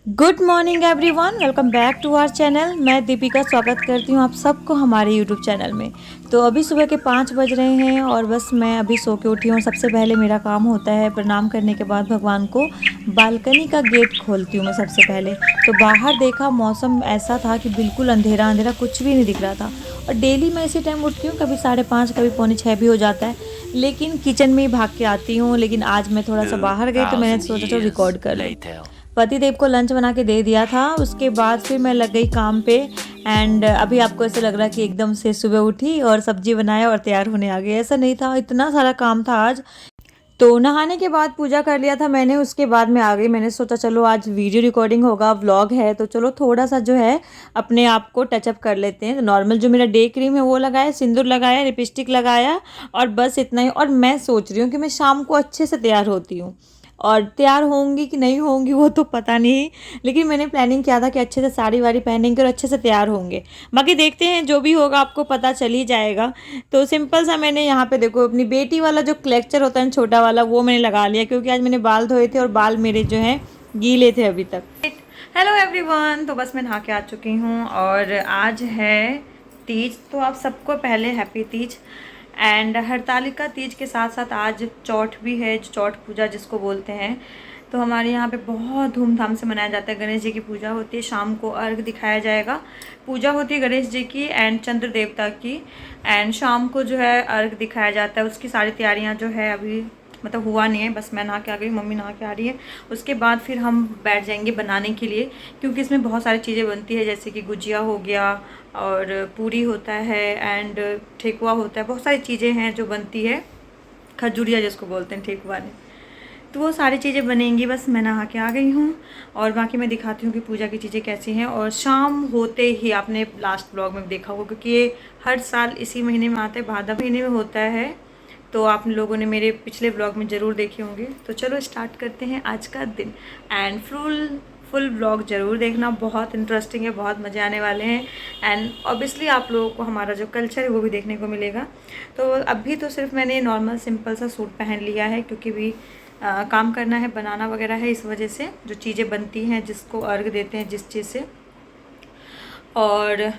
Good morning everyone, welcome back to our channel. मैं दीपिका स्वागत करती हूँ आप सबको हमारे यूट्यूब चैनल में। तो अभी सुबह के 5 बज रहे हैं और बस मैं अभी सो के उठी हूँ। सबसे पहले मेरा काम होता है प्रणाम करने के बाद भगवान को बालकनी का गेट खोलती हूँ मैं सबसे पहले। तो बाहर देखा मौसम ऐसा था कि बिल्कुल अंधेरा अंधेरा, कुछ भी नहीं दिख रहा था। और डेली मैं इसी टाइम उठती हूँ, कभी 5:30 कभी 5:45 भी हो जाता है, लेकिन किचन में ही भाग के आती हूँ। लेकिन आज मैं थोड़ा सा बाहर गई तो मैंने सोचा चलो रिकॉर्ड कर लूँ। पति देव को लंच बना के दे दिया था, उसके बाद फिर मैं लग गई काम पे। एंड अभी आपको ऐसा लग रहा है कि एकदम से सुबह उठी और सब्जी बनाया और तैयार होने आ गई, ऐसा नहीं था, इतना सारा काम था आज। तो नहाने के बाद पूजा कर लिया था मैंने, उसके बाद मैं आ गई। मैंने सोचा चलो आज वीडियो रिकॉर्डिंग होगा, व्लॉग है, तो चलो थोड़ा सा जो है अपने आप को टचअप कर लेते हैं। तो नॉर्मल जो मेरा डे क्रीम है वो लगाया, सिंदूर लगाया, लिपस्टिक लगाया और बस इतना ही। और मैं सोच रही हूँ कि मैं शाम को अच्छे से तैयार होती हूँ, और तैयार होंगी कि नहीं होंगी वो तो पता नहीं, लेकिन मैंने प्लानिंग किया था कि अच्छे से साड़ी वाड़ी पहनेंगे और अच्छे से तैयार होंगे। बाकी देखते हैं, जो भी होगा आपको पता चल ही जाएगा। तो सिंपल सा मैंने यहाँ पे देखो अपनी बेटी वाला जो क्लेक्चर होता है छोटा वाला, वो मैंने लगा लिया, क्योंकि आज मैंने बाल धोए थे और बाल मेरे जो हैं गीले थे अभी तक। हेलो एवरीवन, तो बस मैं नहा के आ चुकी हूँ और आज है तीज। तो आप सबको पहले हैप्पी तीज। एंड हरतालिका तीज के साथ साथ आज चौथ भी है, चौथ पूजा जिसको बोलते हैं। तो हमारे यहाँ पे बहुत धूमधाम से मनाया जाता है। गणेश जी की पूजा होती है, शाम को अर्घ दिखाया जाएगा। पूजा होती है गणेश जी की एंड चंद्र देवता की, एंड शाम को जो है अर्घ दिखाया जाता है। उसकी सारी तैयारियाँ जो है अभी मतलब हुआ नहीं है, बस मैं नहा के आ गई, मम्मी नहा के आ रही है। उसके बाद फिर हम बैठ जाएंगे बनाने के लिए, क्योंकि इसमें बहुत सारी चीज़ें बनती है, जैसे कि गुजिया हो गया और पूरी होता है एंड ठेकुआ होता है, बहुत सारी चीज़ें हैं जो बनती है, खजूरिया जिसको बोलते हैं, ठेकुआ ने। तो वो सारी चीज़ें बनेंगी। बस मैं नहा के आ गई हूँ और बाकी मैं दिखाती हूँ कि पूजा की चीज़ें कैसी हैं। और शाम होते ही आपने लास्ट ब्लॉग में देखा होगा, क्योंकि ये हर साल इसी महीने में आता है, भाद्र महीने में होता है। तो आप लोगों ने मेरे पिछले ब्लॉग में ज़रूर देखे होंगे। तो चलो स्टार्ट करते हैं आज का दिन। एंड फुल ब्लॉग ज़रूर देखना, बहुत इंटरेस्टिंग है, बहुत मज़े आने वाले हैं। एंड ऑब्वियसली आप लोगों को हमारा जो कल्चर है वो भी देखने को मिलेगा। तो अभी तो सिर्फ मैंने नॉर्मल सिंपल सा सूट पहन लिया है, क्योंकि भी काम करना है, बनाना वगैरह है, इस वजह से जो चीज़ें बनती हैं, जिसको अर्घ देते हैं जिस चीज़ से। और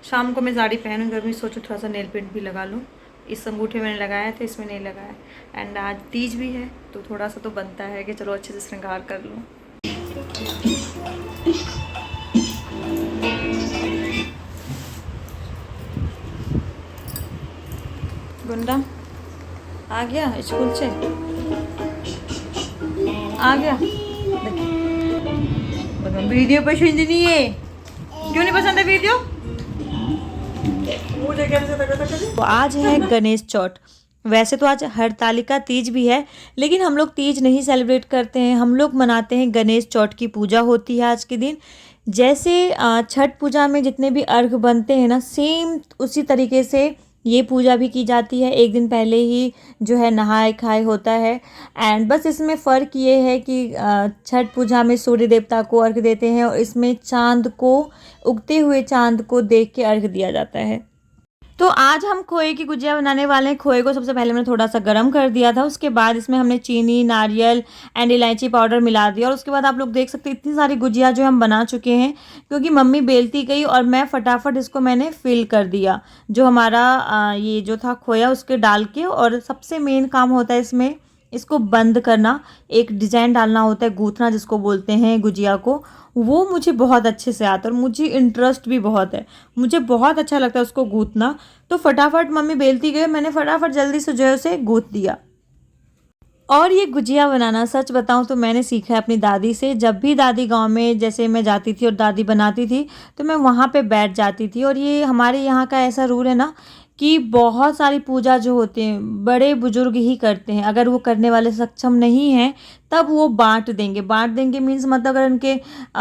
शाम को मैं साड़ी पहनूँगी, अभी सोचो थोड़ा सा नेल पेंट भी लगा लूँ। इस अंगूठे मैंने लगाया था, इसमें नहीं लगाया। एंड आज तीज भी है तो थोड़ा सा तो बनता है कि चलो अच्छे से श्रृंगार कर लूँ। गुंडा आ गया स्कूल से, आ गया। वीडियो पसंद नहीं है? क्यों नहीं पसंद है वीडियो? मुझे कैसे। तो आज है गणेश चौथ। वैसे तो आज हरतालिका तीज भी है, लेकिन हम लोग तीज नहीं सेलिब्रेट करते हैं, हम लोग मनाते हैं गणेश चौथ की पूजा होती है आज के दिन। जैसे छठ पूजा में जितने भी अर्घ बनते हैं ना, सेम उसी तरीके से ये पूजा भी की जाती है। एक दिन पहले ही जो है नहाए खाए होता है। एंड बस इसमें फ़र्क ये है कि छठ पूजा में सूर्य देवता को अर्घ देते हैं और इसमें चाँद को, उगते हुए चाँद को देख के अर्घ दिया जाता है। तो आज हम खोए की गुजिया बनाने वाले हैं। खोए को सबसे पहले मैंने थोड़ा सा गर्म कर दिया था, उसके बाद इसमें हमने चीनी, नारियल एंड इलायची पाउडर मिला दिया। और उसके बाद आप लोग देख सकते हैं इतनी सारी गुजिया जो हम बना चुके हैं, क्योंकि मम्मी बेलती गई और मैं फटाफट इसको मैंने फिल कर दिया, जो हमारा ये जो था खोया उसके डाल के। और सबसे मेन काम होता है इसमें इसको बंद करना, एक डिज़ाइन डालना होता है, गूँथना जिसको बोलते हैं गुजिया को। वो मुझे बहुत अच्छे से आता है और मुझे इंटरेस्ट भी बहुत है, मुझे बहुत अच्छा लगता है उसको गूँथना। तो फटाफट मम्मी बेलती गई, मैंने फटाफट जल्दी से जो है उसे गूँथ दिया। और ये गुजिया बनाना सच बताऊं तो मैंने सीखा है अपनी दादी से। जब भी दादी गांव में जैसे मैं जाती थी और दादी बनाती थी, तो मैं वहाँ पे बैठ जाती थी। और ये हमारे यहाँ का ऐसा रूल है ना कि बहुत सारी पूजा जो होते हैं बड़े बुजुर्ग ही करते हैं। अगर वो करने वाले सक्षम नहीं हैं तब वो बांट देंगे। बांट देंगे मीन्स मतलब अगर उनके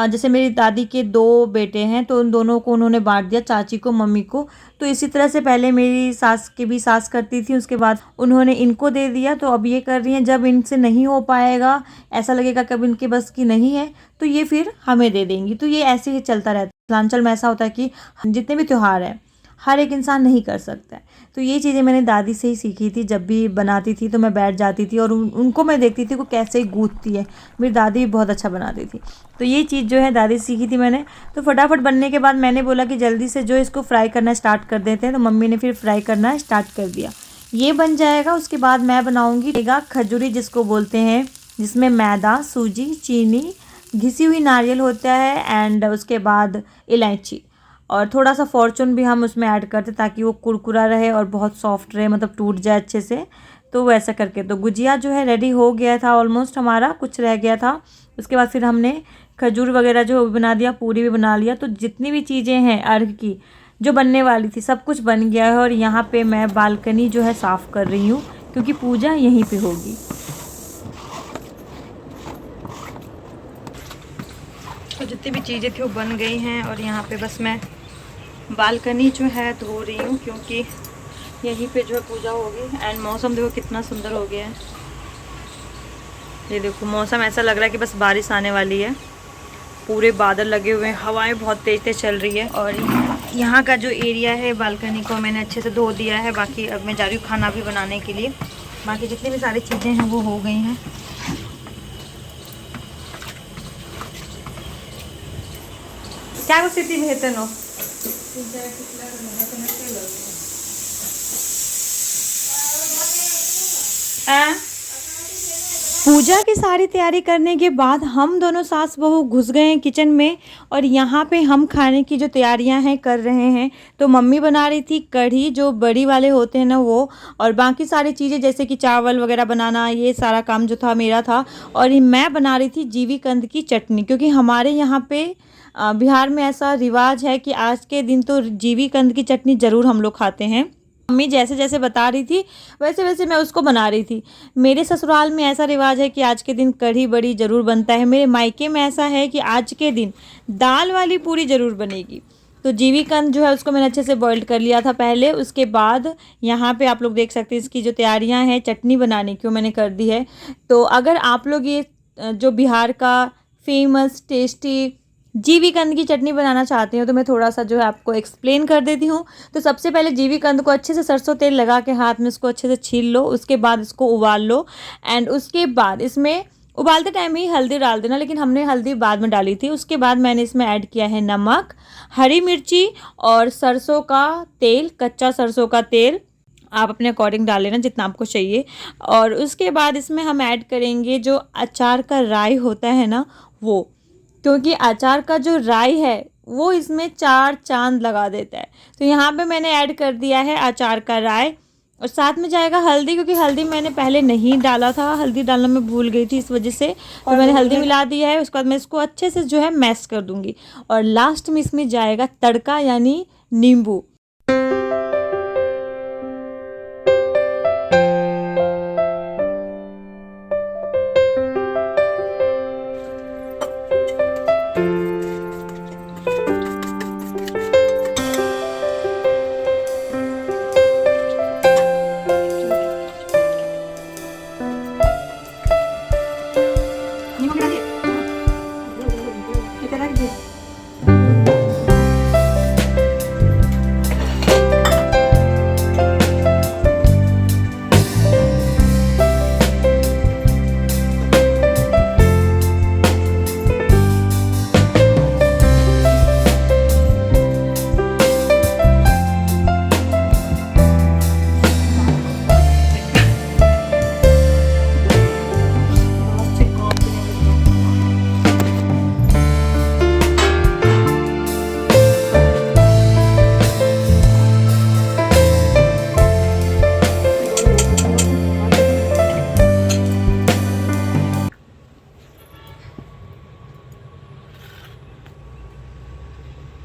जैसे मेरी दादी के 2 बेटे हैं तो उन दोनों को उन्होंने बांट दिया, चाची को, मम्मी को। तो इसी तरह से पहले मेरी सास की भी सास करती थी, उसके बाद उन्होंने इनको दे दिया, तो अब ये कर रही हैं। जब इनसे नहीं हो पाएगा, ऐसा लगेगा कब इनके बस की नहीं है, तो ये फिर हमें दे देंगी। तो ये ऐसे ही चलता रहता है। मिथिलांचल में ऐसा होता है कि जितने भी त्यौहार हैं हर एक इंसान नहीं कर सकता है। तो ये चीज़ें मैंने दादी से ही सीखी थी। जब भी बनाती थी तो मैं बैठ जाती थी और उनको मैं देखती थी वो कैसे गूँथती है। मेरी दादी भी बहुत अच्छा बनाती थी। तो ये चीज़ जो है दादी से सीखी थी मैंने। तो फटाफट बनने के बाद मैंने बोला कि जल्दी से जो इसको फ्राई करना स्टार्ट कर देते हैं, तो मम्मी ने फिर फ्राई करना स्टार्ट कर दिया। ये बन जाएगा, उसके बाद मैं बनाऊँगी खजूरी जिसको बोलते हैं, जिसमें मैदा, सूजी, चीनी, घिसी हुई नारियल होता है एंड उसके बाद इलायची और थोड़ा सा फॉर्चून भी हम उसमें ऐड करते ताकि वो कुरकुरा रहे और बहुत सॉफ्ट रहे, मतलब टूट जाए अच्छे से। तो वैसा करके तो गुजिया जो है रेडी हो गया था ऑलमोस्ट, हमारा कुछ रह गया था। उसके बाद फिर हमने खजूर वगैरह जो बना दिया, पूरी भी बना लिया। तो जितनी भी चीज़ें हैं अर्घ की जो बनने वाली थी सब कुछ बन गया है। और यहाँ पे मैं बालकनी जो है साफ़ कर रही हूँ क्योंकि पूजा यहीं पे होगी। तो जितनी भी चीज़ें थी वो बन गई हैं और यहाँ पे बस मैं बालकनी जो है धो रही हूँ क्योंकि यहीं पे जो है पूजा होगी। एंड मौसम देखो कितना सुंदर हो गया है। ये देखो मौसम ऐसा लग रहा है कि बस बारिश आने वाली है। पूरे बादल लगे हुए हैं, हवाएं बहुत तेज़ तेज़ चल रही है। और यहाँ का जो एरिया है बालकनी को मैंने अच्छे से धो दिया है। बाकी अब मैं जा रही हूँ खाना भी बनाने के लिए। बाकी जितनी भी सारी चीज़ें हैं वो हो गई हैं। क्या स्थिति भेजते नो पूजा की सारी तैयारी करने के बाद हम दोनों सास बहू घुस गए हैं किचन में और यहाँ पे हम खाने की जो तैयारियां हैं कर रहे हैं। तो मम्मी बना रही थी कढ़ी, जो बड़ी वाले होते हैं ना वो, और बाकी सारी चीज़ें जैसे कि चावल वगैरह बनाना, ये सारा काम जो था मेरा था। और मैं बना रही थी जीवीकंद की चटनी, क्योंकि हमारे यहाँ पे बिहार में ऐसा रिवाज है कि आज के दिन तो जीवीकंद की चटनी ज़रूर हम लोग खाते हैं। मम्मी जैसे जैसे बता रही थी वैसे वैसे मैं उसको बना रही थी। मेरे ससुराल में ऐसा रिवाज है कि आज के दिन कढ़ी बड़ी ज़रूर बनता है। मेरे मायके में ऐसा है कि आज के दिन दाल वाली पूरी ज़रूर बनेगी। तो जीवीकंद जो है उसको मैंने अच्छे से बॉइल्ड कर लिया था पहले। उसके बाद यहाँ पे आप लोग देख सकते हैं इसकी जो तैयारियाँ हैं चटनी बनाने की वो मैंने कर दी है। तो अगर आप लोग ये जो बिहार का फेमस टेस्टी जीवीकंद की चटनी बनाना चाहते हो तो मैं थोड़ा सा जो है आपको एक्सप्लेन कर देती हूँ। तो सबसे पहले जीवीकंद को अच्छे से सरसों तेल लगा के हाथ में इसको अच्छे से छील लो। उसके बाद इसको उबाल लो एंड उसके बाद इसमें उबालते टाइम ही हल्दी डाल देना, लेकिन हमने हल्दी बाद में डाली थी। उसके बाद मैंने इसमें ऐड किया है नमक, हरी मिर्ची और सरसों का तेल, कच्चा सरसों का तेल आप अपने अकॉर्डिंग डाल लेना जितना आपको चाहिए। और उसके बाद इसमें हम ऐड करेंगे जो अचार का राई होता है ना वो, क्योंकि अचार का जो राई है वो इसमें 4 चांद लगा देता है। तो यहाँ पे मैंने ऐड कर दिया है अचार का राई और साथ में जाएगा हल्दी, क्योंकि हल्दी मैंने पहले नहीं डाला था, हल्दी डालना मैं भूल गई थी इस वजह से। तो मैंने हल्दी मिला दिया है। उसके बाद मैं इसको अच्छे से जो है मैश कर दूँगी और लास्ट में इसमें जाएगा तड़का यानी नींबू।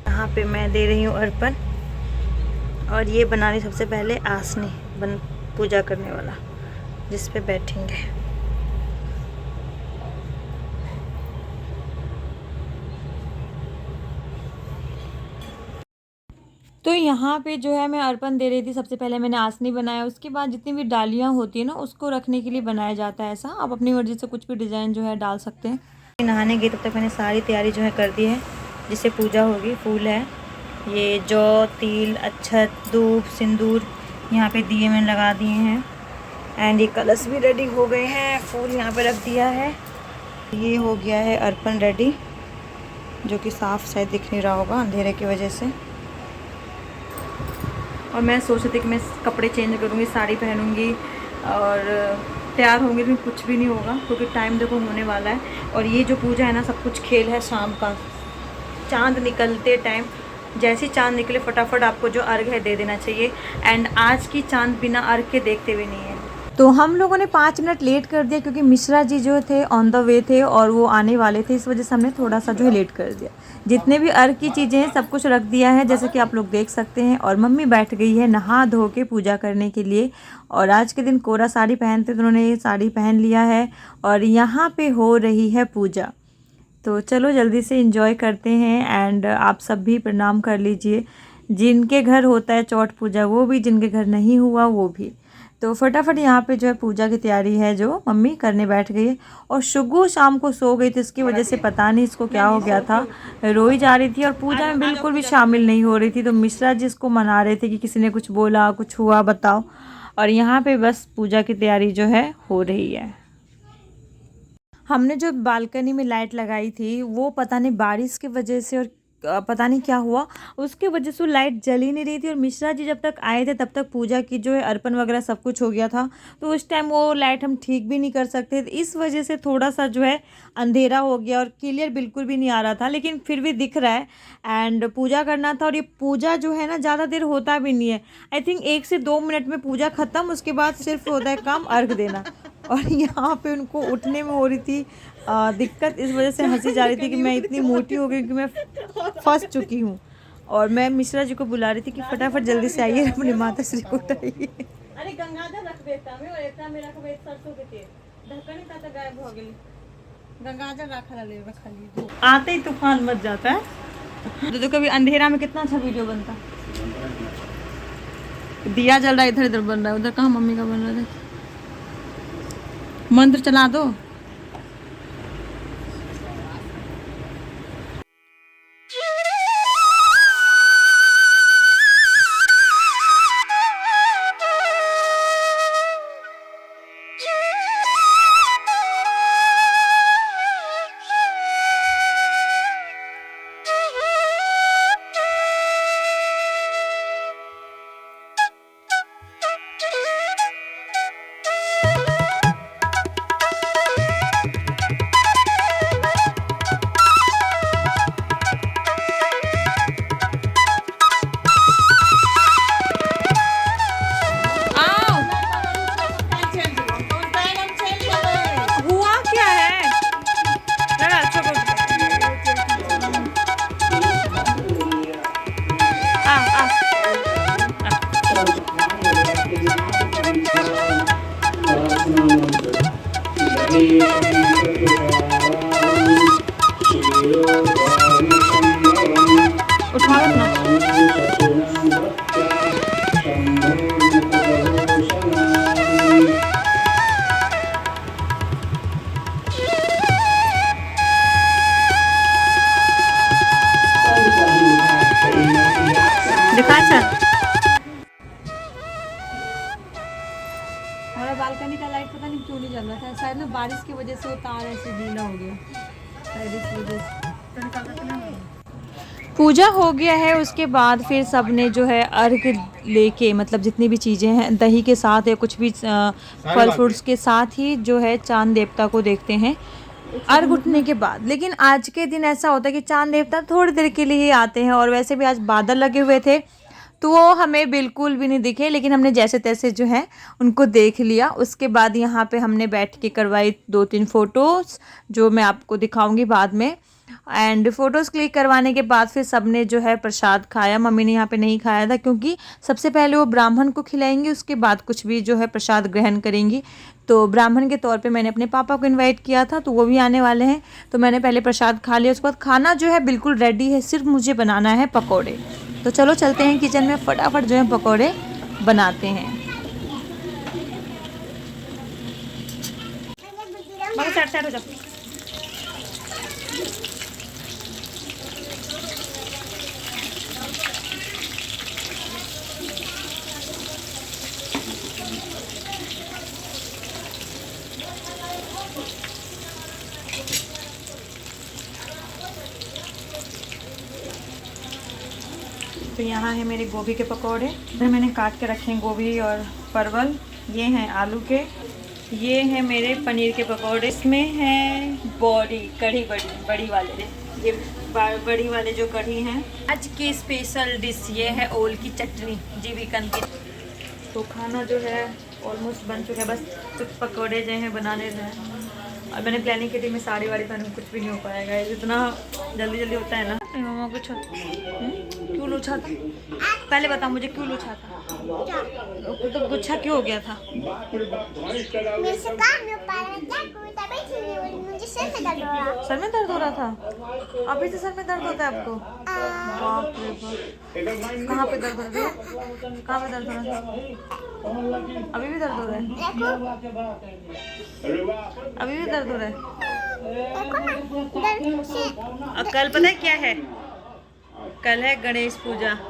यहाँ पे मैं दे रही हूँ अर्पण और ये बना रही सबसे पहले आसनी पूजा करने वाला जिस पे बैठेंगे। तो यहाँ पे जो है मैं अर्पण दे रही थी। सबसे पहले मैंने आसनी बनाया, उसके बाद जितनी भी डालियाँ होती है ना उसको रखने के लिए बनाया जाता है ऐसा। आप अपनी मर्ज़ी से कुछ भी डिज़ाइन जो है डाल सकते हैं। नहाने गई तब तक मैंने सारी तैयारी जो है कर दी है जिससे पूजा होगी। फूल है ये जौ, तिल, अक्षत, धूप, सिंदूर यहाँ पे दिए मैंने लगा दिए हैं। एंड ये कलश भी रेडी हो गए हैं, फूल यहाँ पे रख दिया है। ये हो गया है अर्पण रेडी, जो कि साफ शायद दिख नहीं रहा होगा अंधेरे की वजह से। और मैं सोच रही थी कि मैं कपड़े चेंज करूँगी, साड़ी पहनूँगी और तैयार होंगी, लेकिन कुछ भी नहीं होगा क्योंकि टाइम देखो होने वाला है। और ये जो पूजा है ना, सब कुछ खेल है शाम का। चांद निकलते टाइम, जैसे चांद निकले फटाफट आपको जो अर्घ है दे देना चाहिए। एंड आज की चांद बिना अर्घ के देखते हुए नहीं है। तो हम लोगों ने 5 मिनट लेट कर दिया क्योंकि मिश्रा जी जो थे ऑन द वे थे और वो आने वाले थे, इस वजह से हमने थोड़ा सा जो है लेट कर दिया। जितने भी अर्घ की चीज़ें हैं सब कुछ रख दिया है, जैसे कि आप लोग देख सकते हैं। और मम्मी बैठ गई है नहा धो के पूजा करने के लिए। और आज के दिन कोरा साड़ी पहनते तो उन्होंने ये साड़ी पहन लिया है और यहाँ पे हो रही है पूजा। तो चलो जल्दी से एंजॉय करते हैं। एंड आप सब भी प्रणाम कर लीजिए, जिनके घर होता है चौथ पूजा वो भी, जिनके घर नहीं हुआ वो भी। तो फटाफट यहाँ पे जो है पूजा की तैयारी है जो मम्मी करने बैठ गई है। और शुगु शाम को सो गई थी, इसकी वजह से पता नहीं इसको क्या हो गया था, रोई जा रही थी और पूजा में बिल्कुल भी शामिल नहीं हो रही थी। तो मिश्रा जी इसको मना रहे थे कि किसी ने कुछ बोला, कुछ हुआ बताओ। और यहाँ पे बस पूजा की तैयारी जो है हो रही है। हमने जो बालकनी में लाइट लगाई थी वो पता नहीं बारिश की वजह से और पता नहीं क्या हुआ, उसके वजह से लाइट जल ही नहीं रही थी। और मिश्रा जी जब तक आए थे तब तक पूजा की जो है अर्पण वगैरह सब कुछ हो गया था। तो उस टाइम वो लाइट हम ठीक भी नहीं कर सकते थे, इस वजह से थोड़ा सा जो है अंधेरा हो गया और क्लियर बिल्कुल भी नहीं आ रहा था, लेकिन फिर भी दिख रहा है। एंड पूजा करना था और ये पूजा जो है ना ज़्यादा देर होता भी नहीं है, आई थिंक 1 से 2 मिनट में पूजा ख़त्म। उसके बाद सिर्फ होता है काम अर्घ देना। और यहाँ पे उनको उठने में हो रही थी दिक्कत, इस वजह से हंसी जा रही थी कि मैं इतनी मोटी हो गई कि मैं फंस चुकी हूँ। और मैं मिश्रा जी को बुला रही थी कि फटाफट जल्दी से आइए, अपनी माता श्री को उठाइए। अरे गंगाजल रख देता मैं और इतना मेरा को वेट सरसों के तेल ढक्कन का तो गायब हो गई। गंगाजल रखा ले आते ही तूफान मच जाता है। तो कभी अंधेरा में कितना अच्छा वीडियो बनता। दिया जल रहा है, इधर इधर बन रहा है, उधर कहाँ मम्मी का बन रहा है। मंत्र चला दो। हमारा बालकनी का लाइट पता नहीं क्यों नहीं जल रहा था, शायद ना बारिश की वजह से वो तार ऐसे गीला हो गया, शायद इस वजह से। पूजा हो गया है, उसके बाद फिर सब ने जो है अर्घ लेके, मतलब जितनी भी चीज़ें हैं दही के साथ या कुछ भी फल फ्रूट्स के साथ ही जो है चांद देवता को देखते हैं अर्घ उठने के बाद। लेकिन आज के दिन ऐसा होता है कि चांद देवता थोड़ी देर के लिए ही आते हैं, और वैसे भी आज बादल लगे हुए थे तो वो हमें बिल्कुल भी नहीं दिखे, लेकिन हमने जैसे तैसे जो है उनको देख लिया। उसके बाद यहाँ पे हमने बैठ के करवाई 2-3 फ़ोटोज़ जो मैं आपको दिखाऊंगी बाद में। एंड फ़ोटोज़ क्लिक करवाने के बाद फिर सबने जो है प्रसाद खाया। मम्मी ने यहाँ पे नहीं खाया था क्योंकि सबसे पहले वो ब्राह्मण को खिलाएंगी, उसके बाद कुछ भी जो है प्रसाद ग्रहण करेंगी। तो ब्राह्मण के तौर पे मैंने अपने पापा को इनवाइट किया था, तो वो भी आने वाले हैं, तो मैंने पहले प्रसाद खा लिया। उसके बाद खाना जो है बिल्कुल रेडी है, सिर्फ मुझे बनाना है पकौड़े। तो चलो चलते हैं किचन में, फटाफट जो है पकौड़े बनाते हैं। साइड हो जाओ। तो यहाँ है मेरे गोभी के पकौड़े। इधर मैंने काट के रखे हैं गोभी और परवल। ये हैं आलू के। ये हैं मेरे पनीर के पकौड़े। इसमें है बड़ी कढ़ी, बड़ी वाले, ये बड़ी वाले जो कढ़ी हैं। आज की स्पेशल डिश ये है ओल की चटनी, जीविकन की। तो खाना जो है ऑलमोस्ट बन चुका है, बस कुछ पकौड़े जो हैं बनाने हैं। और मैंने प्लानिंग की थी मैं साड़ी वाड़ी पहनूँ, कुछ भी नहीं हो पाएगा, इतना जल्दी होता है ना। मामा कुछ क्यों लूछा था? पहले बता मुझे क्यों लूछा था? तो गुच्छा क्यों हो गया था? सर में दर्द हो रहा था? अभी से सर में दर्द होता है आपको? बाप रे बाप। कहाँ पे दर्द हो रहा है? कहाँ पे दर्द हो रहा है? अभी भी दर्द हो रहा है? अभी भी दर्द हो रहा है? और कल पता है क्या है? कल है गणेश पूजा। तो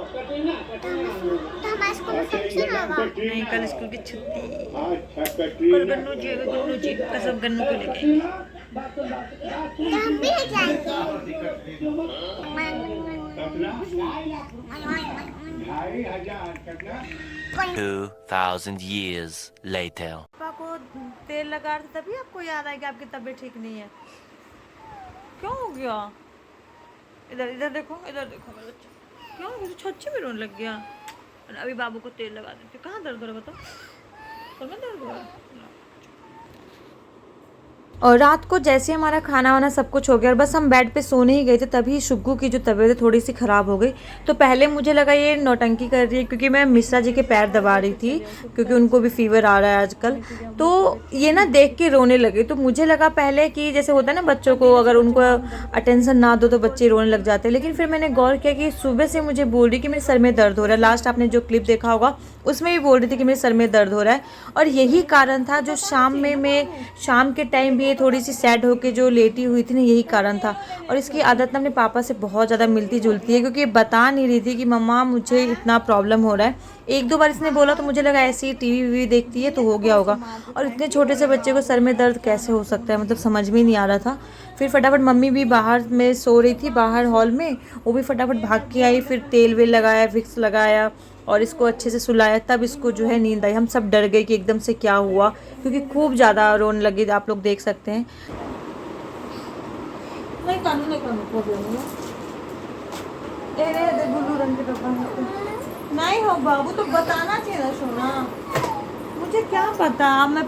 हमारे स्कूल में फंक्शन होगा। नहीं, कल स्कूल की छुट्टी। कल गन्नू जी कसम गन्नू को लेके तो हम भी जाएंगे। 2000 years later. पापा को तेल लगा रहे थे, तभी आपको याद आया कि आपकी तबीयत ठीक नहीं है। क्यों हो गया? इधर इधर देखो, इधर देखो मेरा बच्चा। क्यों मुझे छच्चे में रोने लग गया? अभी बाबू को तेल लगा देती। कहाँ दर्द हो रहा है बताओ? सर में दर्द हो रहा है। और रात को जैसे हमारा खाना वाना सब कुछ हो गया और बस हम बेड पे सोने ही गए थे, तभी शुग्गू की जो तबीयत है थोड़ी सी ख़राब हो गई। तो पहले मुझे लगा ये नौटंकी कर रही है, क्योंकि मैं मिश्रा जी के पैर दबा रही थी, क्योंकि उनको भी फीवर आ रहा है आजकल। तो ये ना देख के रोने लगे। तो मुझे लगा पहले कि जैसे होता है ना बच्चों को, अगर उनको अटेंशन ना दो तो बच्चे रोने लग जाते हैं। लेकिन फिर मैंने गौर किया कि सुबह से मुझे बोल रही कि मेरे सर में दर्द हो रहा है। लास्ट आपने जो क्लिप देखा होगा उसमें भी बोल रही थी कि मेरे सर में दर्द हो रहा है। और यही कारण था जो शाम के टाइम भी ये थोड़ी सी सैड होके जो लेटी हुई थी ना, यही कारण था। और इसकी आदत ना अपने पापा से बहुत ज़्यादा मिलती जुलती है, क्योंकि ये बता नहीं रही थी कि मम्मा मुझे इतना प्रॉब्लम हो रहा है। एक दो बार इसने बोला तो मुझे लगा ऐसे ही टीवी वीवी देखती है तो हो गया होगा। और इतने छोटे से बच्चे को सर में दर्द कैसे हो सकता है, मतलब समझ में नहीं आ रहा था। फिर फटाफट मम्मी भी बाहर में सो रही थी, बाहर हॉल में, वो भी फटाफट भाग के आई। फिर तेल वेल लगाया, विक्स लगाया और इसको अच्छे से सुलाया, तब इसको जो है नींद आई। हम सब डर गए कि एकदम से क्या हुआ, क्योंकि खूब ज़्यादा रोने लगी, आप लोग देख सकते हैं। नहीं हो बाबू, तो बताना चाहिए ना सोना, मुझे क्या पता। मैं